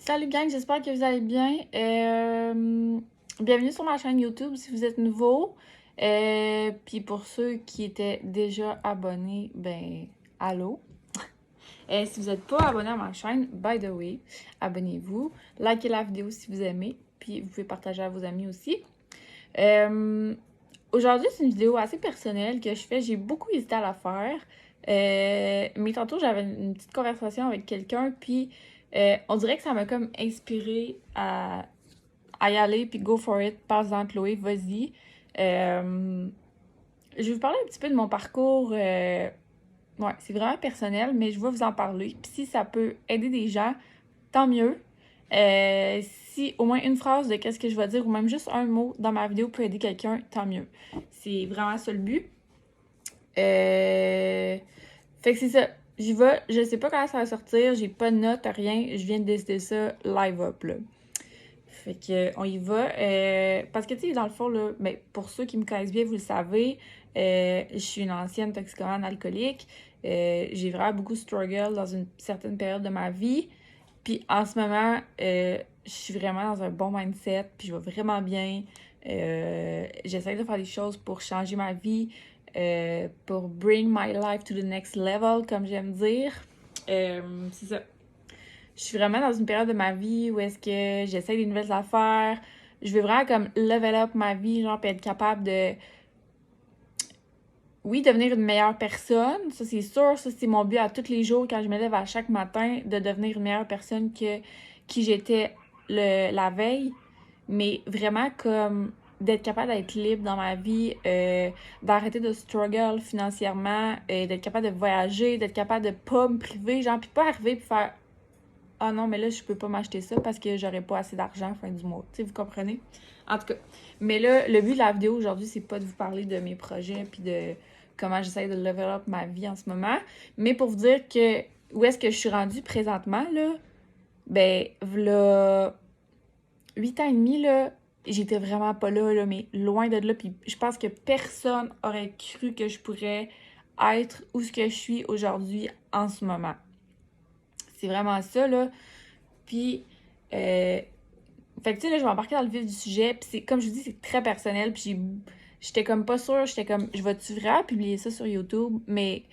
Salut gang, j'espère que vous allez bien. Bienvenue sur ma chaîne YouTube si vous êtes nouveau. Puis pour ceux qui étaient déjà abonnés, ben allô. Si vous n'êtes pas abonné à ma chaîne, by the way, abonnez-vous. Likez la vidéo si vous aimez. Puis vous pouvez partager à vos amis aussi. Euh, Aujourd'hui, c'est une vidéo assez personnelle que je fais. J'ai beaucoup hésité à la faire. Mais tantôt, j'avais une petite conversation avec quelqu'un, puis on dirait que ça m'a comme inspiré à y aller, puis go for it. Passe-en, Chloé, vas-y. Je vais vous parler un petit peu de mon parcours. Ouais, c'est vraiment personnel, mais je vais vous en parler. Puis si ça peut aider des gens, tant mieux. Si au moins une phrase de qu'est-ce que je vais dire, ou même juste un mot dans ma vidéo peut aider quelqu'un, tant mieux. C'est vraiment ça le but. Fait que c'est ça. J'y vais. Je sais pas quand ça va sortir. J'ai pas de notes, rien. Je viens de décider ça live up, là. Fait que on y va. Parce que, tu sais, dans le fond, là, ben, pour ceux qui me connaissent bien, vous le savez, je suis une ancienne toxicomane alcoolique. J'ai vraiment beaucoup struggle dans une certaine période de ma vie. Puis en ce moment, je suis vraiment dans un bon mindset, puis je vais vraiment bien. J'essaie de faire des choses pour changer ma vie, pour bring my life to the next level, comme j'aime dire. C'est ça. Je suis vraiment dans une période de ma vie où est-ce que j'essaie des nouvelles affaires. Je veux vraiment comme level up ma vie, genre, puis être capable de, oui, devenir une meilleure personne. Ça, c'est sûr. Ça, c'est mon but à tous les jours quand je me lève à chaque matin, de devenir une meilleure personne que qui j'étais la veille. Mais vraiment comme d'être capable d'être libre dans ma vie, d'arrêter de struggle financièrement, d'être capable de voyager, d'être capable de pas me priver, genre, puis pas arriver puis faire ah non, mais là, je peux pas m'acheter ça parce que j'aurais pas assez d'argent à la fin du mois. Tu sais, vous comprenez? En tout cas. Mais là, le but de la vidéo aujourd'hui, c'est pas de vous parler de mes projets puis de comment j'essaie de level up ma vie en ce moment, mais pour vous dire que où est-ce que je suis rendue présentement, là, ben, v'là 8 ans et demi, là, j'étais vraiment pas là, mais loin de là. Puis je pense que personne aurait cru que je pourrais être où ce que je suis aujourd'hui en ce moment. C'est vraiment ça, là. Puis, fait que tu sais, là, je vais embarquer dans le vif du sujet. Puis c'est, comme je vous dis, c'est très personnel. Puis j'étais comme pas sûre. J'étais comme, je vais-tu vraiment publier ça sur YouTube? Mais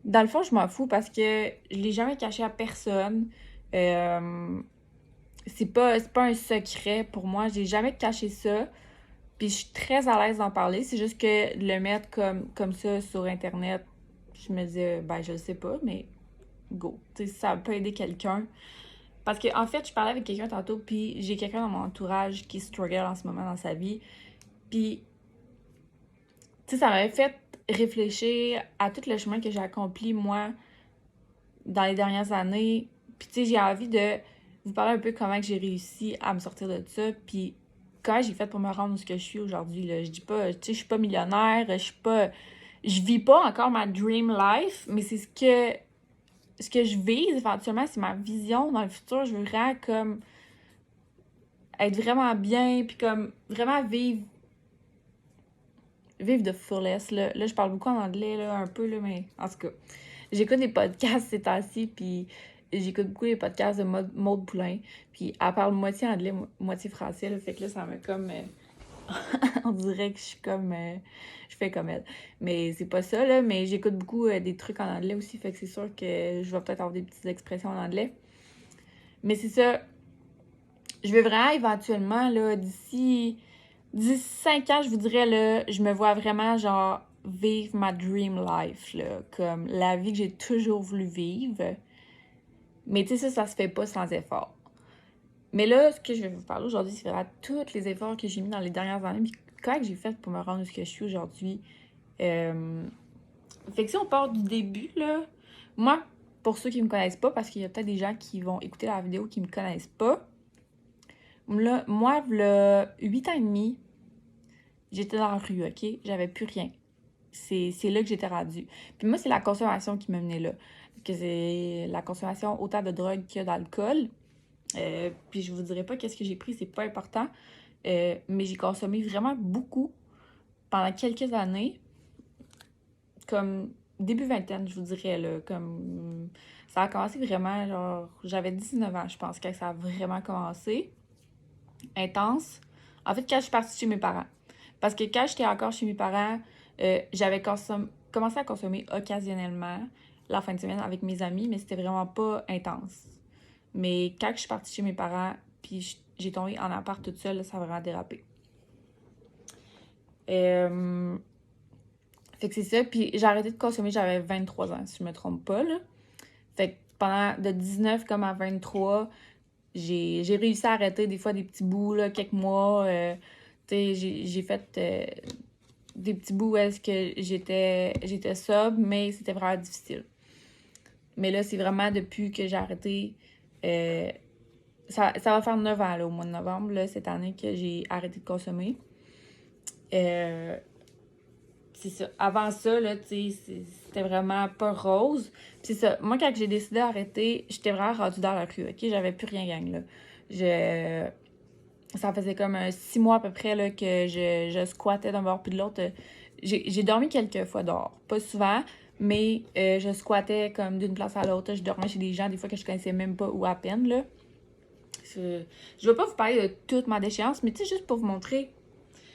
dans le fond, je m'en fous parce que je l'ai jamais caché à personne. Euh, c'est pas un secret pour moi. J'ai jamais caché ça. Puis je suis très à l'aise d'en parler. C'est juste que le mettre comme ça sur Internet, je me disais, ben, je le sais pas, mais go. Tu sais, si ça peut aider quelqu'un. Parce que en fait, je parlais avec quelqu'un tantôt, puis j'ai quelqu'un dans mon entourage qui struggle en ce moment dans sa vie. Puis, tu sais, ça m'avait fait réfléchir à tout le chemin que j'ai accompli, moi, dans les dernières années. Puis, tu sais, j'ai envie de vous parler un peu comment j'ai réussi à me sortir de ça, puis comment j'ai fait pour me rendre où ce que je suis aujourd'hui, là. Je dis pas, tu sais, je suis pas millionnaire, je suis pas... Je vis pas encore ma dream life, mais c'est ce que je vise éventuellement, c'est ma vision dans le futur. Je veux vraiment comme être vraiment bien, puis comme vraiment vivre de fullest, là. Là, je parle beaucoup en anglais, là, un peu, là, mais en tout cas, j'écoute des podcasts ces temps-ci, puis j'écoute beaucoup les podcasts de Maude Poulain, puis elle parle moitié anglais, moitié français, là, fait que là, ça me comme... on dirait que je suis comme... je fais comme elle. Mais c'est pas ça, là, mais j'écoute beaucoup des trucs en anglais aussi, fait que c'est sûr que je vais peut-être avoir des petites expressions en anglais. Mais c'est ça, je veux vraiment éventuellement, là, d'ici 5 ans, je vous dirais, là, je me vois vraiment, genre, vivre ma dream life, là, comme la vie que j'ai toujours voulu vivre. Mais tu sais, ça se fait pas sans effort. Mais là, ce que je vais vous parler aujourd'hui, c'est vraiment tous les efforts que j'ai mis dans les dernières années, puis comment j'ai fait pour me rendre où ce que je suis aujourd'hui. Fait que si on part du début, là, moi, pour ceux qui me connaissent pas, parce qu'il y a peut-être des gens qui vont écouter la vidéo qui me connaissent pas, là, moi, là, 8 ans et demi, j'étais dans la rue, OK? J'avais plus rien. C'est là que j'étais rendue. Puis moi, c'est la consommation qui m'a menée là. Que c'est la consommation autant de drogue que d'alcool. Puis je vous dirai pas qu'est-ce que j'ai pris, c'est pas important. Mais j'ai consommé vraiment beaucoup pendant quelques années. Comme début vingtaine, je vous dirais, là. Comme Ça a commencé vraiment, genre, j'avais 19 ans, je pense, quand ça a vraiment commencé. Intense. En fait, quand je suis partie chez mes parents. Parce que quand j'étais encore chez mes parents, j'avais commencé à consommer occasionnellement la fin de semaine avec mes amis, mais c'était vraiment pas intense. Mais quand je suis partie chez mes parents, puis j'ai tombé en appart toute seule, là, ça a vraiment dérapé. Fait que c'est ça. Puis j'ai arrêté de consommer, j'avais 23 ans, si je me trompe pas, là. Fait que pendant de 19 comme à 23, j'ai réussi à arrêter des fois des petits bouts, là, quelques mois. Tu sais, j'ai fait des petits bouts où est-ce que j'étais sobre, mais c'était vraiment difficile. Mais là, c'est vraiment depuis que j'ai arrêté. Ça va faire 9 ans, là, au mois de novembre, là, cette année, que j'ai arrêté de consommer. Euh, c'est ça. Avant ça, là, tu sais, c'était vraiment pas rose. Puis c'est ça. Moi, quand j'ai décidé d'arrêter, j'étais vraiment rendue dans la rue, OK? J'avais plus rien gang, là. Je... Ça faisait comme 6 mois à peu près, là, que je squattais d'un bord puis de l'autre. J'ai dormi quelques fois dehors. Pas souvent, mais je squattais comme d'une place à l'autre. Je dormais chez des gens, des fois que je connaissais même pas ou à peine, là. Je vais pas vous parler de toute ma déchéance, mais tu sais, juste pour vous montrer.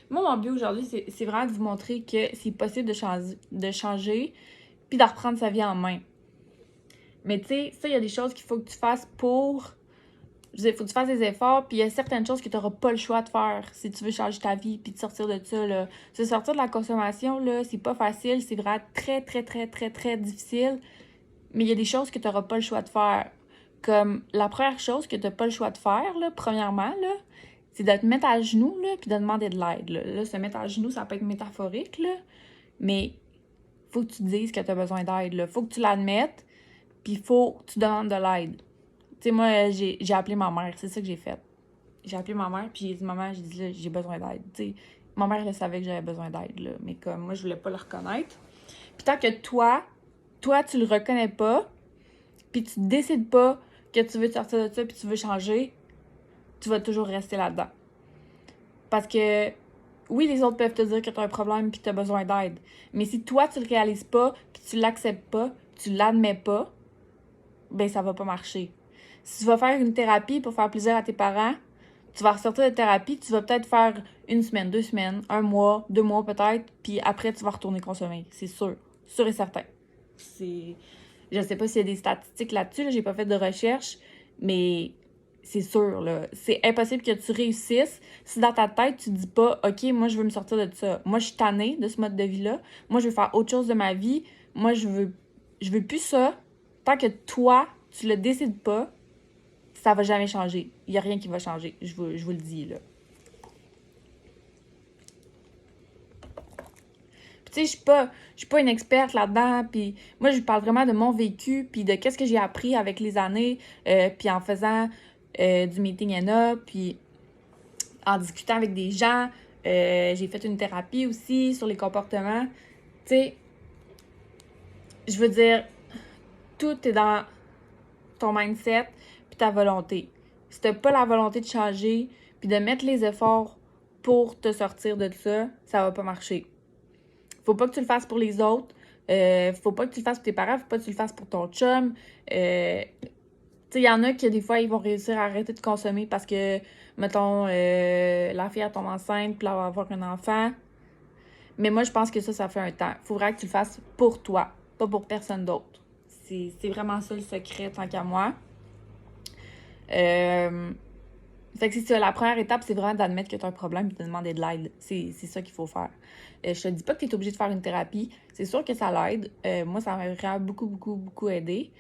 Moi, mon but aujourd'hui, c'est vraiment de vous montrer que c'est possible de changer puis de reprendre sa vie en main. Mais tu sais, ça, il y a des choses qu'il faut que tu fasses pour. Je veux dire, faut que tu fasses des efforts, puis il y a certaines choses que tu n'auras pas le choix de faire si tu veux changer ta vie puis de sortir de ça, là. Se sortir de la consommation, là, c'est pas facile, c'est vraiment très, très, très, très, très difficile. Mais il y a des choses que tu n'auras pas le choix de faire. Comme la première chose que tu n'as pas le choix de faire, là, premièrement, là, c'est de te mettre à genoux, là, puis de demander de l'aide, là. Là, se mettre à genoux, ça peut être métaphorique, là, mais faut que tu te dises que tu as besoin d'aide, là. Faut que tu l'admettes, puis faut que tu demandes de l'aide. Tu sais, moi, j'ai appelé ma mère, c'est ça que j'ai fait. J'ai appelé ma mère, puis j'ai dit, maman, j'ai dit, là, j'ai besoin d'aide. Tu sais, ma mère, elle savait que j'avais besoin d'aide, là, mais comme moi, je voulais pas le reconnaître. Puis tant que toi, tu le reconnais pas, puis tu décides pas que tu veux te sortir de ça, puis tu veux changer, tu vas toujours rester là-dedans. Parce que, oui, les autres peuvent te dire que tu as un problème puis que tu as besoin d'aide. Mais si toi, tu le réalises pas, puis tu l'acceptes pas, tu l'admets pas, ben ça va pas marcher. Si tu vas faire une thérapie pour faire plaisir à tes parents, tu vas ressortir de thérapie, tu vas peut-être faire 1 semaine, 2 semaines, 1 mois, 2 mois peut-être, puis après, tu vas retourner consommer. C'est sûr. Sûr et certain. Je sais pas s'il y a des statistiques là-dessus, là, j'ai pas fait de recherche, mais c'est sûr, là. C'est impossible que tu réussisses si dans ta tête, tu dis pas, OK, moi, je veux me sortir de ça. Moi, je suis tannée de ce mode de vie-là. Moi, je veux faire autre chose de ma vie. Moi, je veux plus ça. Tant que toi, tu le décides pas, ça va jamais changer. Il y a rien qui va changer. Je vous le dis, là. Tu sais, je suis pas une experte là-dedans, puis moi, je parle vraiment de mon vécu, puis de qu'est-ce que j'ai appris avec les années, puis en faisant du meeting ENA, puis en discutant avec des gens. J'ai fait une thérapie aussi sur les comportements. Tu sais, je veux dire, tout est dans ton mindset puis ta volonté. Si t'as pas la volonté de changer puis de mettre les efforts pour te sortir de ça va pas marcher. Faut pas que tu le fasses pour les autres. Faut pas que tu le fasses pour tes parents. Faut pas que tu le fasses pour ton chum. Tu sais, il y en a qui, des fois, ils vont réussir à arrêter de consommer parce que, mettons, la fille, elle tombe enceinte puis elle va avoir un enfant. Mais moi, je pense que ça fait un temps. Il faudra que tu le fasses pour toi, pas pour personne d'autre. C'est vraiment ça le secret, tant qu'à moi. Fait que c'est ça, la première étape, c'est vraiment d'admettre que tu as un problème et de demander de l'aide. C'est ça qu'il faut faire. Je te dis pas que tu es obligé de faire une thérapie. C'est sûr que ça l'aide. Moi, ça m'a vraiment beaucoup, beaucoup, beaucoup aidé.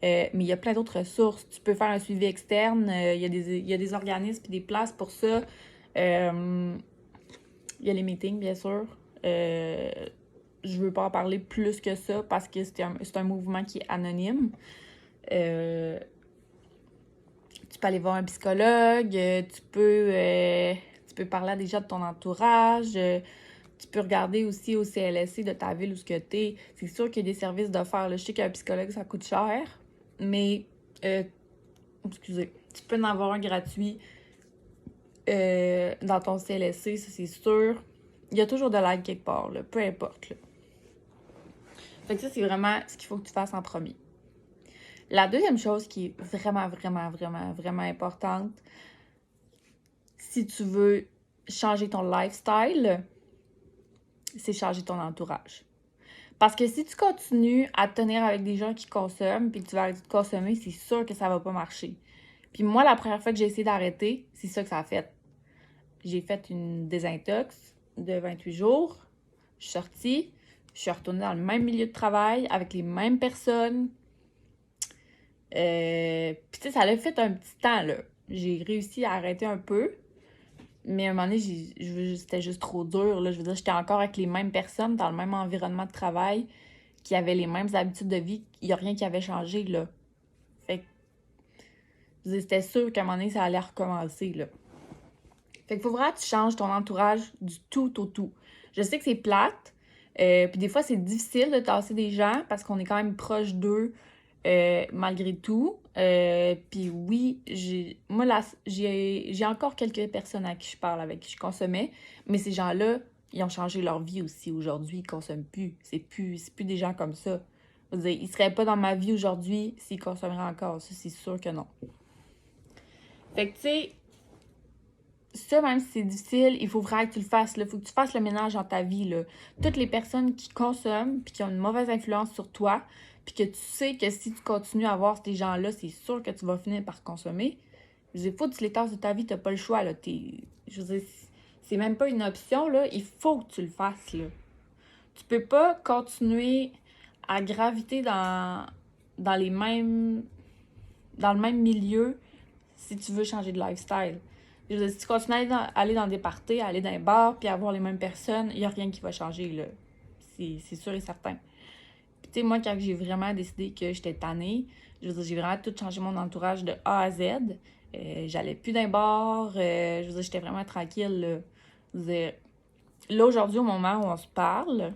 Mais il y a plein d'autres ressources. Tu peux faire un suivi externe. Il y a des organismes et des places pour ça. Il y a les meetings, bien sûr. Je veux pas en parler plus que ça parce que c'est un mouvement qui est anonyme. Tu peux aller voir un psychologue, tu peux parler à des gens de ton entourage, tu peux regarder aussi au CLSC de ta ville où ce que t'es. C'est sûr qu'il y a des services d'offert. Je sais qu'un psychologue, ça coûte cher, mais excusez, tu peux en avoir un gratuit dans ton CLSC, ça c'est sûr. Il y a toujours de l'aide quelque part, là, peu importe. Là. Fait que ça, c'est vraiment ce qu'il faut que tu fasses en premier. La deuxième chose qui est vraiment, vraiment, vraiment, vraiment importante, si tu veux changer ton lifestyle, c'est changer ton entourage. Parce que si tu continues à te tenir avec des gens qui consomment, puis que tu vas arrêter de consommer, c'est sûr que ça va pas marcher. Puis moi, la première fois que j'ai essayé d'arrêter, c'est ça que ça a fait. J'ai fait une désintox de 28 jours. Je suis sortie. Je suis retournée dans le même milieu de travail, avec les mêmes personnes. Puis tu sais, ça l'a fait un petit temps, là. J'ai réussi à arrêter un peu. Mais à un moment donné, c'était juste trop dur, là. Je veux dire, j'étais encore avec les mêmes personnes, dans le même environnement de travail, qui avaient les mêmes habitudes de vie. Il n'y a rien qui avait changé, là. Fait que, je veux dire, c'était sûr qu'à un moment donné, ça allait recommencer, là. Fait qu'il faut vraiment que tu changes ton entourage du tout au tout. Je sais que c'est plate, puis des fois, c'est difficile de tasser des gens parce qu'on est quand même proche d'eux malgré tout. Puis oui, moi, là, j'ai encore quelques personnes à qui je parle, avec qui je consommais, mais ces gens-là, ils ont changé leur vie aussi aujourd'hui. Ils consomment plus. C'est plus des gens comme ça. Je veux dire, ils seraient pas dans ma vie aujourd'hui s'ils consommeraient encore. Ça, c'est sûr que non. Fait que, tu sais, ça, même si c'est difficile, il faut vraiment que tu le fasses. Il faut que tu fasses le ménage dans ta vie. Là. Toutes les personnes qui consomment puis qui ont une mauvaise influence sur toi, puis que tu sais que si tu continues à voir ces gens-là, c'est sûr que tu vas finir par consommer. Je veux dire, faut que tu les tasses de ta vie, t'as pas le choix. Là. Je veux dire, c'est même pas une option. Là. Il faut que tu le fasses. Là. Tu peux pas continuer à graviter dans les mêmes dans le même milieu si tu veux changer de lifestyle. Je veux dire, si tu continues à aller dans des parties, à aller dans des bars, puis à voir les mêmes personnes, il n'y a rien qui va changer, là. C'est sûr et certain. Puis, tu sais, moi, quand j'ai vraiment décidé que j'étais tannée, je veux dire, j'ai vraiment tout changé mon entourage de A à Z. J'allais plus dans les bars, je veux dire, j'étais vraiment tranquille, là. Je veux dire, là, aujourd'hui, au moment où on se parle,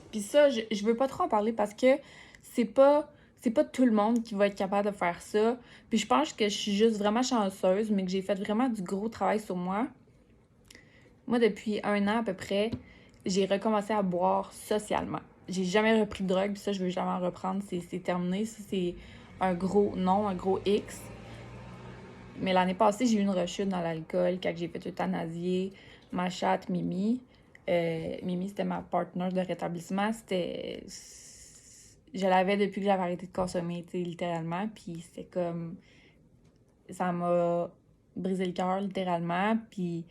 puis ça, je veux pas trop en parler parce que c'est pas c'est pas tout le monde qui va être capable de faire ça. Puis je pense que je suis juste vraiment chanceuse, mais que j'ai fait vraiment du gros travail sur moi. Moi, depuis 1 an à peu près, j'ai recommencé à boire socialement. J'ai jamais repris de drogue, puis ça, je veux jamais en reprendre. C'est terminé. Ça, c'est un gros non, un gros X. Mais l'année passée, j'ai eu une rechute dans l'alcool quand j'ai fait euthanasier ma chatte Mimi. Mimi, c'était ma partenaire de rétablissement. Je l'avais depuis que j'avais arrêté de consommer, tu sais, littéralement. Puis c'était comme... Ça m'a brisé le cœur, littéralement. Puis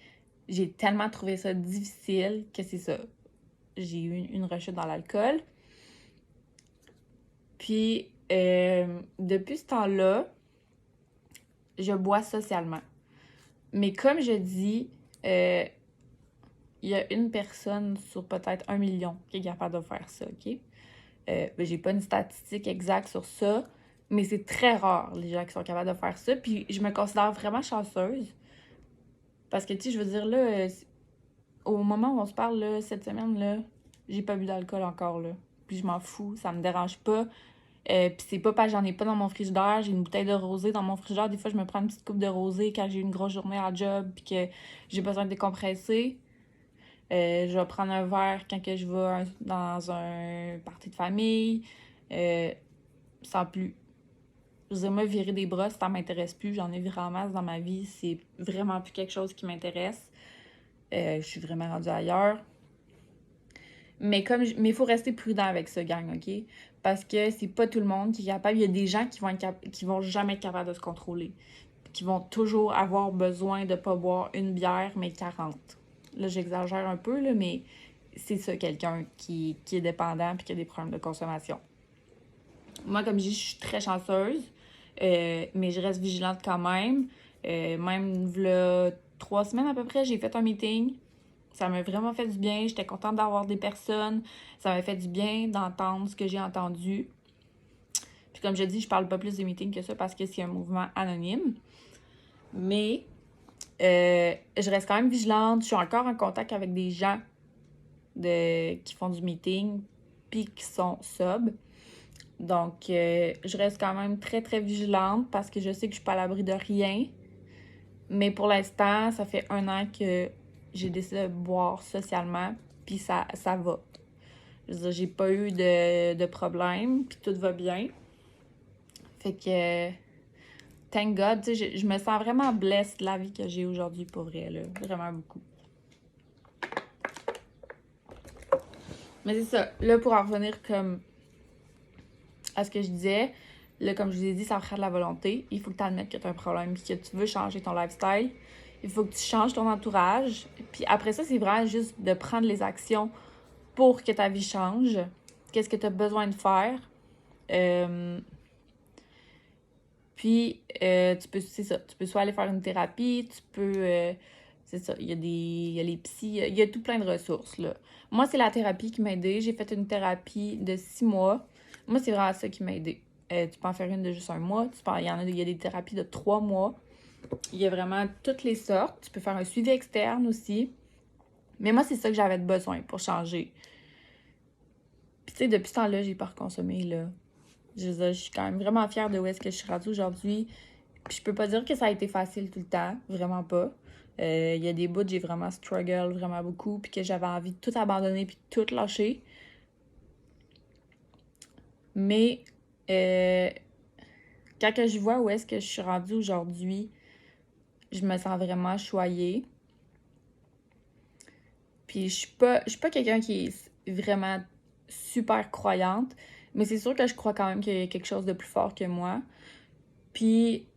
j'ai tellement trouvé ça difficile que c'est ça. J'ai eu une rechute dans l'alcool. Puis depuis ce temps-là, je bois socialement. Mais comme je dis, il y a une personne sur peut-être 1 million qui est capable de faire ça, OK? J'ai pas une statistique exacte sur ça, mais c'est très rare, les gens qui sont capables de faire ça. Puis je me considère vraiment chanceuse. Parce que, tu sais, je veux dire, là, au moment où on se parle, là, cette semaine, là, j'ai pas bu d'alcool encore, là. Puis je m'en fous, ça me dérange pas. Puis c'est pas parce que j'en ai pas dans mon frigidaire, j'ai une bouteille de rosée dans mon frigidaire. Des fois, je me prends une petite coupe de rosée quand j'ai une grosse journée à job puis que j'ai besoin de décompresser. Je vais prendre un verre quand que je vais dans un party de famille. Sans plus. Je veux dire, moi, virer des bras, ça m'intéresse plus. J'en ai viré en masse dans ma vie. C'est vraiment plus quelque chose qui m'intéresse. Je suis vraiment rendue ailleurs. Mais il faut rester prudent avec ce gang, OK? Parce que c'est pas tout le monde qui est capable. Il y a des gens qui vont jamais être capables de se contrôler. Qui vont toujours avoir besoin de pas boire une bière, mais 40. Là, j'exagère un peu, là, mais c'est ça, quelqu'un qui est dépendant et qui a des problèmes de consommation. Moi, comme je dis, je suis très chanceuse, mais je reste vigilante quand même. Même là, 3 semaines à peu près, j'ai fait un meeting. Ça m'a vraiment fait du bien. J'étais contente d'avoir des personnes. Ça m'a fait du bien d'entendre ce que j'ai entendu. Puis comme je dis, je parle pas plus des meetings que ça parce que c'est un mouvement anonyme. Mais je reste quand même vigilante. Je suis encore en contact avec des gens qui font du meeting puis qui sont sobres. Donc, je reste quand même très, très vigilante parce que je sais que je suis pas à l'abri de rien. Mais pour l'instant, ça fait 1 an que j'ai décidé de boire socialement, puis ça va. Je veux dire, j'ai pas eu de problème, puis tout va bien. Fait que, thank God, tu sais, je me sens vraiment blessed de la vie que j'ai aujourd'hui, pour vrai, là. Vraiment beaucoup. Mais c'est ça. Là, pour en revenir comme à ce que je disais, là, comme je vous ai dit, ça prend de la volonté. Il faut que tu admettes que tu as un problème et que tu veux changer ton lifestyle. Il faut que tu changes ton entourage. Puis après ça, c'est vraiment juste de prendre les actions pour que ta vie change. Qu'est-ce que tu as besoin de faire? Puis, c'est ça, tu peux soit aller faire une thérapie, tu peux, c'est ça, il y a les psys, il y a tout plein de ressources, là. Moi, c'est la thérapie qui m'a aidée. J'ai fait une thérapie de 6 mois. Moi, c'est vraiment ça qui m'a aidée. Tu peux en faire une de juste un mois. Il y a des thérapies de 3 mois. Il y a vraiment toutes les sortes. Tu peux faire un suivi externe aussi. Mais moi, c'est ça que j'avais besoin pour changer. Puis, tu sais, depuis ce temps-là, j'ai pas reconsommé, là. Je suis quand même vraiment fière de où est-ce que je suis rendue aujourd'hui. Puis je peux pas dire que ça a été facile tout le temps, vraiment pas. Il y a des bouts j'ai vraiment struggle vraiment beaucoup, puis que j'avais envie de tout abandonner puis de tout lâcher. Mais quand que je vois où est-ce que je suis rendue aujourd'hui, je me sens vraiment choyée. Puis je suis pas quelqu'un qui est vraiment super croyante, mais c'est sûr que je crois quand même qu'il y a quelque chose de plus fort que moi. Puis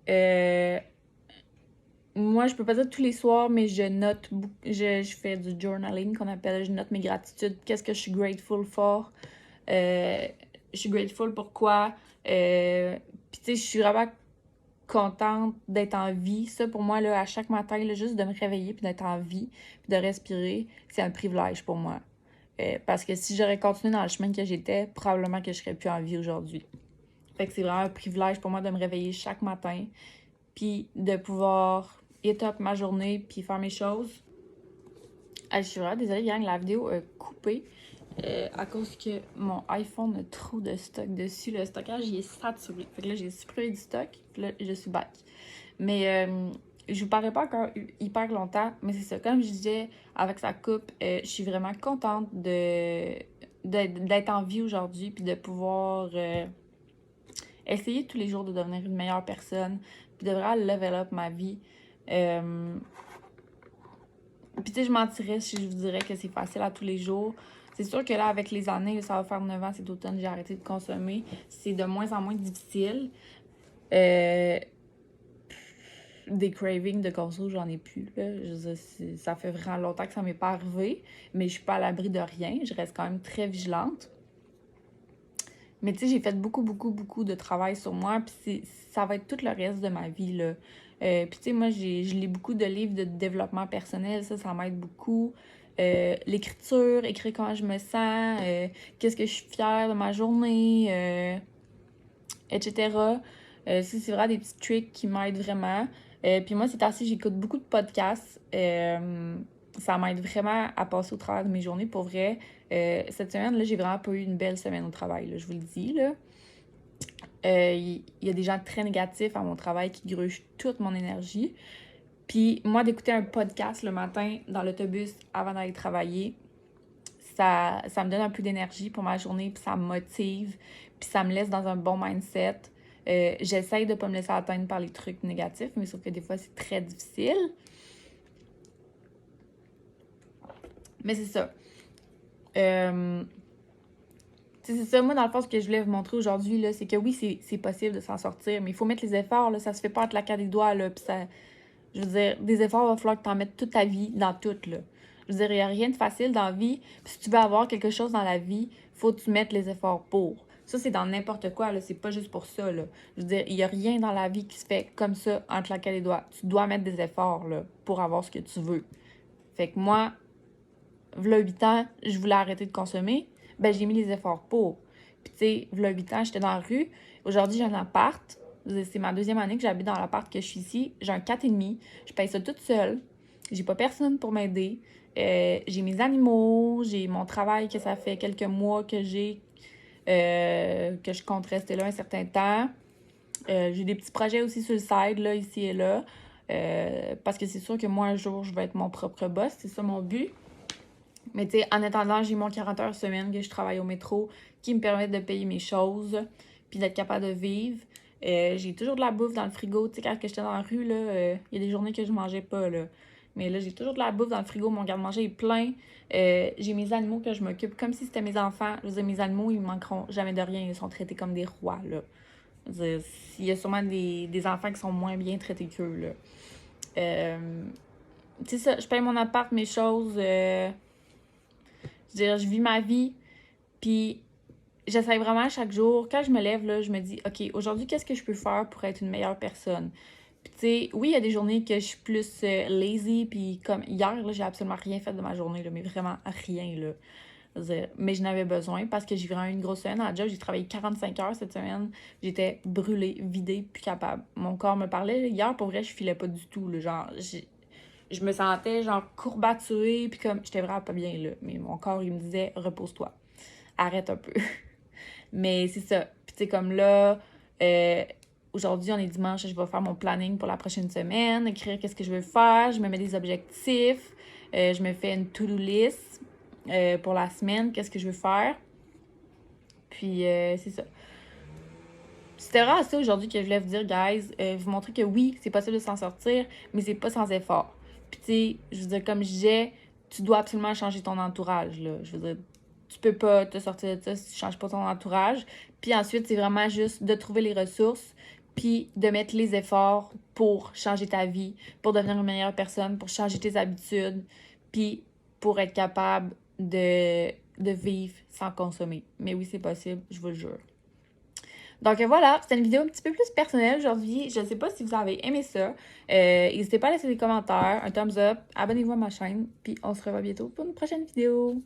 moi, je peux pas dire tous les soirs, mais je note beaucoup. Je fais du journaling qu'on appelle. Je note mes gratitudes. Qu'est-ce que je suis grateful for? Euh, je suis grateful pourquoi. Puis tu sais, je suis vraiment contente d'être en vie. Ça, pour moi, là, à chaque matin, là, juste de me réveiller puis d'être en vie puis de respirer, c'est un privilège pour moi. Parce que si j'aurais continué dans le chemin que j'étais, probablement que je serais plus en vie aujourd'hui. Fait que c'est vraiment un privilège pour moi de me réveiller chaque matin puis de pouvoir étape ma journée puis faire mes choses. Je suis vraiment désolée, gang, la vidéo a coupé à cause que mon iPhone a trop de stock dessus. Le stockage, il est saturé. Fait que là, j'ai supprimé du stock, puis là, je suis back. Mais je vous parlais pas encore hyper longtemps, mais c'est ça. Comme je disais, avec sa coupe, je suis vraiment contente d'être en vie aujourd'hui, puis de pouvoir essayer tous les jours de devenir une meilleure personne, puis de vraiment level up ma vie. Puis tu sais, je mentirais si je vous dirais que c'est facile à tous les jours. C'est sûr que là, avec les années, ça va faire 9 ans cet automne, j'ai arrêté de consommer. C'est de moins en moins difficile. Des cravings de conso, j'en ai plus. Là. Je veux dire, ça fait vraiment longtemps que ça m'est pas arrivé, mais je suis pas à l'abri de rien. Je reste quand même très vigilante. Mais tu sais, j'ai fait beaucoup, beaucoup, beaucoup de travail sur moi, puis ça va être tout le reste de ma vie, là. Puis tu sais, moi, je lis beaucoup de livres de développement personnel, ça m'aide beaucoup. L'écriture, écrire comment je me sens, qu'est-ce que je suis fière de ma journée, etc. Ça, c'est vraiment des petits tricks qui m'aident vraiment. Puis moi, c'est ainsi, j'écoute beaucoup de podcasts. Ça m'aide vraiment à passer au travers de mes journées. Pour vrai, cette semaine, là, j'ai vraiment pas eu une belle semaine au travail, là, je vous le dis, là. Il y a des gens très négatifs à mon travail qui grugent toute mon énergie. Puis moi, d'écouter un podcast le matin dans l'autobus avant d'aller travailler, ça me donne un peu d'énergie pour ma journée, puis ça me motive, puis ça me laisse dans un bon mindset. J'essaye de ne pas me laisser atteindre par les trucs négatifs, mais sauf que des fois, c'est très difficile. Mais c'est ça. C'est ça, moi, dans le fond, ce que je voulais vous montrer aujourd'hui, là, c'est que oui, c'est possible de s'en sortir, mais il faut mettre les efforts, là, ça se fait pas en claquant des doigts, là, puis ça... Je veux dire, des efforts, il va falloir que tu en mettes toute ta vie dans tout, là. Je veux dire, il n'y a rien de facile dans la vie, puis si tu veux avoir quelque chose dans la vie, faut que tu mettes les efforts pour. Ça, c'est dans n'importe quoi, là, c'est pas juste pour ça, là. Je veux dire, il n'y a rien dans la vie qui se fait comme ça, en claquant les doigts. Tu dois mettre des efforts, là, pour avoir ce que tu veux. Fait que moi, v'là 8 ans, je voulais arrêter de consommer, ben j'ai mis les efforts pour. Puis tu sais, v'là 8 ans, j'étais dans la rue. Aujourd'hui, j'ai un appart. C'est ma deuxième année que j'habite dans l'appart que je suis ici. J'ai un 4,5. Je paye ça toute seule. J'ai pas personne pour m'aider. J'ai mes animaux. J'ai mon travail que ça fait quelques mois que j'ai. Que je compte rester là un certain temps. J'ai des petits projets aussi sur le side, là, ici et là. Parce que c'est sûr que moi, un jour, je vais être mon propre boss. C'est ça mon but. Mais tu sais, en attendant, j'ai mon 40 heures semaine que je travaille au métro qui me permet de payer mes choses puis d'être capable de vivre. J'ai toujours de la bouffe dans le frigo. Tu sais, quand j'étais dans la rue, là, il y a des journées que je mangeais pas, là. Mais là, j'ai toujours de la bouffe dans le frigo. Mon garde-manger est plein. J'ai mes animaux que je m'occupe comme si c'était mes enfants. Je veux dire, mes animaux, ils manqueront jamais de rien. Ils sont traités comme des rois, là. Je veux dire, il y a sûrement des enfants qui sont moins bien traités qu'eux, là. Tu sais ça, je paye mon appart, mes choses. Je veux dire, je vis ma vie. Puis j'essaie vraiment chaque jour, quand je me lève, là, je me dis, OK, aujourd'hui, qu'est-ce que je peux faire pour être une meilleure personne? Puis, tu sais, oui, il y a des journées que je suis plus lazy, puis comme hier, là, j'ai absolument rien fait de ma journée, là, mais vraiment rien, là. Je veux dire, mais je n'avais besoin parce que j'ai vraiment eu une grosse semaine. À la job, j'ai travaillé 45 heures cette semaine. J'étais brûlée, vidée, plus capable. Mon corps me parlait. Hier, pour vrai, je filais pas du tout, là. Genre, je me sentais, genre, courbaturée, puis comme, j'étais vraiment pas bien, là. Mais mon corps, il me disait, repose-toi. Arrête un peu. Mais c'est ça. Puis tu sais, comme là, euh, aujourd'hui, on est dimanche, je vais faire mon planning pour la prochaine semaine, écrire qu'est-ce que je veux faire, je me mets des objectifs, je me fais une to-do list pour la semaine, qu'est-ce que je veux faire. Puis c'est ça. C'était vraiment ça aujourd'hui que je voulais vous dire, guys. Vous montrer que oui, c'est possible de s'en sortir, mais c'est pas sans effort. Puis tu sais, je veux dire, comme je disais, tu dois absolument changer ton entourage, là. Je veux dire, tu peux pas te sortir de ça si tu changes pas ton entourage. Puis ensuite, c'est vraiment juste de trouver les ressources, puis de mettre les efforts pour changer ta vie, pour devenir une meilleure personne, pour changer tes habitudes, puis pour être capable de vivre sans consommer. Mais oui, c'est possible, je vous le jure. Donc voilà, c'était une vidéo un petit peu plus personnelle aujourd'hui. Je ne sais pas si vous avez aimé ça. N'hésitez pas à laisser des commentaires, un thumbs up, abonnez-vous à ma chaîne, puis on se revoit bientôt pour une prochaine vidéo.